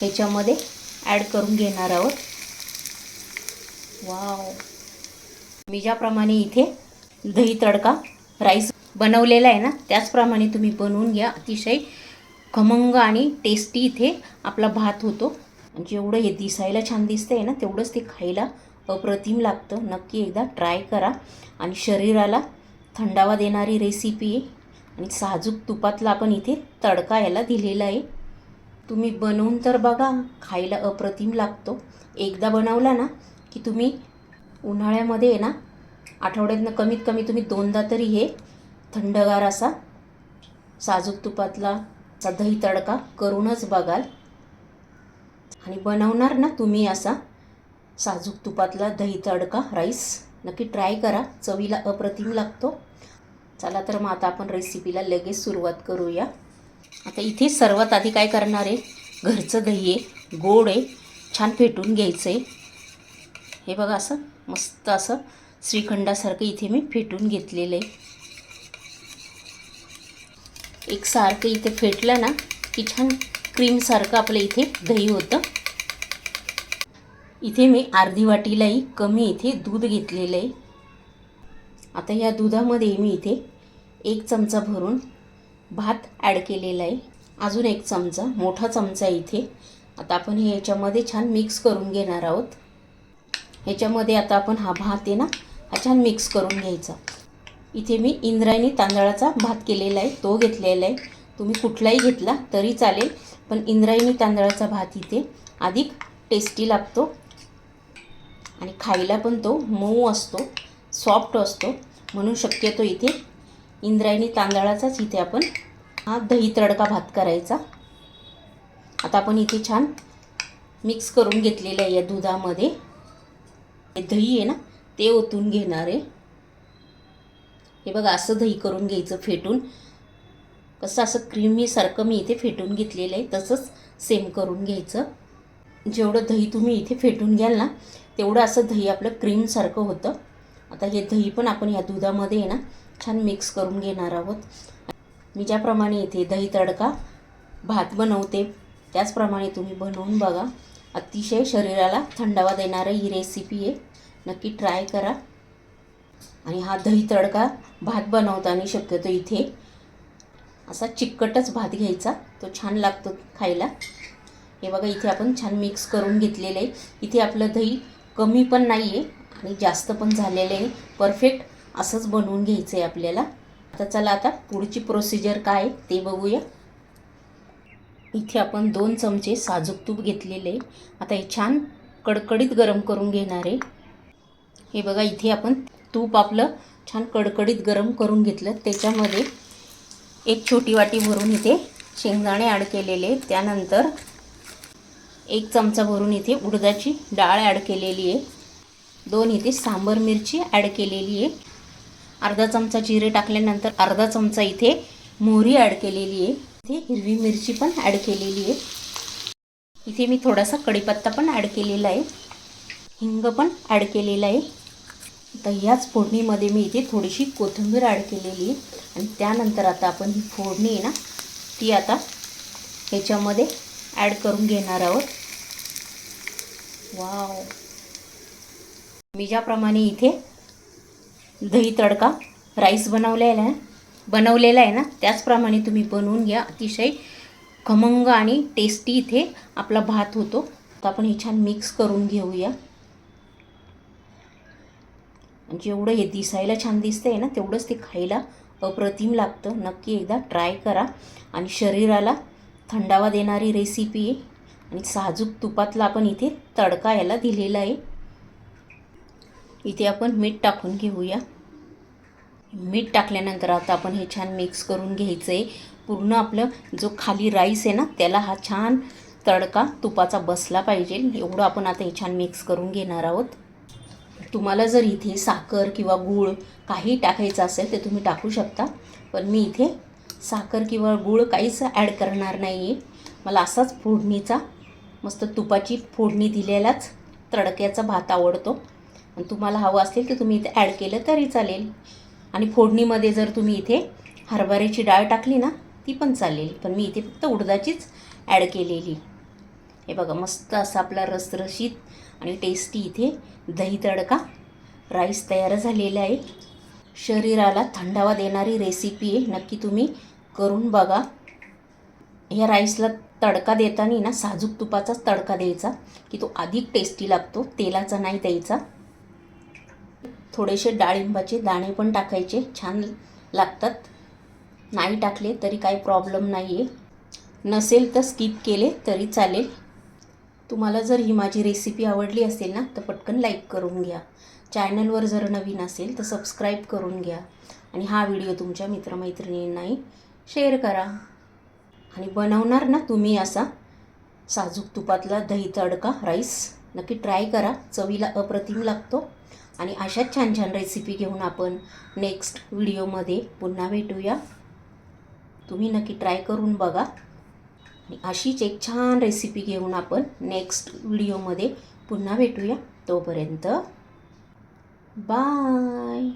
ह्याच्यामध्ये ॲड करून घेणार आहोत। वाव, मी ज्याप्रमाणे इथे दही तडका राईस बनवलेला आहे ना, त्याचप्रमाणे तुम्ही बनवून घ्या। अतिशय खमंग आणि टेस्टी इथे आपला भात होतो। जेवढं हे दिसायला छान दिसतंय ना, तेवढंच ते खायला अप्रतिम लागतं। नक्की एकदा ट्राय करा। आणि शरीराला थंडावा देणारी रेसिपी आहे आणि साजूक तुपातला आपण इथे तडका याला दिलेला आहे। तुम्ही बनवून तर बघा, खायला अप्रतिम लागतो। एकदा बनवला ना की तुम्ही उन्हाळ्यामध्ये ना आठवड्यातनं कमीत कमी तुम्ही 2दा तरी हे थंडगार असा साजूक तुपातला दही तडका करूनच बघाल। आणि बनवणार ना तुम्ही असा साजूक तुपातला दही तडका राईस, नक्की ट्राय करा, चवीला अप्रतिम लागतो। चला तर मग आता आपण रेसिपीला लगेच सुरुवात करूया। आता इथे सर्वात आधी काय करणार आहे, घरचं दही आहे, गोड आहे, छान फेटून घ्यायचं आहे। हे बघा, असं मस्त असं श्रीखंडासारखं इथे मी फेटून घेतलेलं आहे। एकसारखं इथे फेटलं ना की छान क्रीमसारखं आपलं इथे दही होतं। इथे मी अर्धी वाटीलाही कमी इथे दूध घेतलेलं आहे। आता या दुधामध्ये मी इथे 1 चमचा भरून भात ॲड केलेला आहे। अजून 1 चमचा, मोठा चमचा इथे। आता आपण हे याच्यामध्ये छान मिक्स करून घेणार आहोत। ह्याच्यामध्ये आता आपण हा भात आहे ना, हा छान मिक्स करून घ्यायचा। इथे मी इंद्रायणी तांदळाचा भात केलेला आहे, तो घेतलेला आहे। तुम्ही कुठलाही घेतला तरी चालेल, पण इंद्रायणी तांदळाचा भात इथे अधिक टेस्टी लागतो आणि खायला पण तो मऊ असतो, सॉफ्ट असतो। म्हणून शक्यतो इथे इंद्रायणी तांदळाचाच इथे आपण हा दही तडका भात करायचा। आता आपण इथे छान मिक्स करून घेतलेलं आहे। या दुधामध्ये हे दही आहे ना, ते ओतून घेणार आहे। हे बघा, असं दही करून घ्यायचं फेटून। कसं असं क्रीमीसारखं मी इथे फेटून घेतलेलं आहे, तसंच सेम करून घ्यायचं। जेवढं दही तुम्ही इथे फेटून घ्याल ना, तेवढं असं दही आपलं क्रीमसारखं होतं। आता हे दही पण आपण या दुधामध्ये आहे ना छान मिक्स करून घेणार आहोत। मी ज्याप्रमाणे इथे दही तडका भात बनवते, त्याचप्रमाणे तुम्ही बनवून बघा। अतिशय शरीराला थंडावा देणारी ही रेसिपी आहे, नक्की ट्राय करा। आणि हा दही तडका भात बनवताना शक्यतो इथे असा चिकटच भात घ्यायचा, तो छान लागतो खायला। हे बघा, इथे आपण छान मिक्स करून घेतलेलं आहे। इथे आपलं दही कमी पण नाही आहे आणि जास्त पण झालेलं आहे, परफेक्ट असंच बनवून घ्यायचं आहे आपल्याला। आता चला, आता पुढची प्रोसिजर काय ते बघूया। इथे आपण 2 चमचे साजूक तूप घेतलेले आहे। आता हे छान कडकडीत गरम करून घेणार आहे। हे बघा, इथे आपण तूप आपलं छान कडकडीत गरम करून घेतलं। त्याच्यामध्ये 1 छोटी वाटी भरून इथे शेंगदाणे ॲड केलेले। त्यानंतर 1 चमचा भरून इथे उडदाची डाळ ॲड केलेली आहे। 2 इथे सांबर मिरची ॲड केलेली आहे। अर्धा चमचा जिरे टाकल्यानंतर अर्धा चमचा इथे मोहरी ॲड केलेली आहे। इथे हिरवी मिरची पण ॲड केलेली आहे। इथे मी थोडासा कढीपत्ता पण ॲड केलेला आहे, हिंग पण ॲड केलेला आहे। तर ह्याच फोडणीमध्ये मी इथे थोडीशी कोथिंबीर ॲड केलेली आहे। आणि त्यानंतर आता आपण ही फोडणी आहे ना, ती आता ह्याच्यामध्ये ॲड करून घेणार आहोत। वाव, मी ज्याप्रमाणे इथे दही तडका राईस बनवलेला आहे ना, त्याचप्रमाणे तुम्ही बनवून घ्या। अतिशय खमंग आणि टेस्टी इथे आपला भात होतो। तर आपण हे छान मिक्स करून घेऊया। जेवढं हे दिसायला छान दिसतंय ना, तेवढंच ते खायला अप्रतिम लागतं। नक्की एकदा ट्राय करा। आणि शरीराला थंडावा देणारी रेसिपी आहे आणि साजूक तुपातला आपण इथे तडका याला दिलेला आहे। इथे आपण मीठ टाकून घेऊया। मीठ टाकल्यानंतर आता आपण हे छान मिक्स करून घ्यायचं आहे। पूर्ण आपलं जो खाली राईस आहे ना, त्याला हा छान तडका तुपाचा बसला पाहिजे, एवढं आपण आता हे छान मिक्स करून घेणार आहोत। तुम्हाला जर इथे साखर किंवा गूळ काही टाकायचं असेल तर तुम्ही टाकू शकता, पण मी इथे साखर किंवा गूळ काहीच ॲड करणार नाही आहे। मला असाच फोडणीचा मस्त तुपाची फोडणी दिलेलाच तडक्याचा भात आवडतो। आणि तुम्हाला हवं असेल तर तुम्ही इथे ॲड केलं तरी चालेल। आणि फोडणीमध्ये जर तुम्ही इथे हरभऱ्याची डाळ टाकली ना, ती पण चालेल, पण मी इथे फक्त उडदाचीच ॲड केलेली। हे बघा मस्त असा आपला रसरशीत आणि टेस्टी इथे दही तडका राईस तयार झालेला आहे. शरीराला थंडावा देणारी रेसिपी आहे, नक्की तुम्ही करून बघा. ह्या राईसला तडका देताना ना साजूक तुपाचाच तडका द्यायचा की तो अधिक टेस्टी लागतो, तेलाचा नाही द्यायचा. थोडेसे डाळिंबाचे दाणे पण टाकायचे, छान लागतात. नाही टाकले तरी काही प्रॉब्लेम नाही आहे, नसेल तर स्किप केले तरी चालेल. तुम्हाला जर ही माझी रेसिपी आवडली असेल ना तर पटकन लाईक करून घ्या. चॅनलवर जर नवीन असेल तर सबस्क्राईब करून घ्या आणि हा व्हिडिओ तुमच्या मित्रमैत्रिणींनाही शेअर करा. आणि बनवणार ना तुम्ही असा साजूक तुपातला दही तडका राईस, नक्की ट्राय करा, चवीला अप्रतिम लागतो. आणि अशाच छान छान रेसिपी घेऊन आपण नेक्स्ट व्हिडिओमध्ये पुन्हा भेटूया. तुम्ही नक्की ट्राय करून बघा. आणि अशीच एक छान रेसिपी घेऊन आपण नेक्स्ट व्हिडिओमध्ये पुन्हा भेटूया. तोपर्यंत बाय.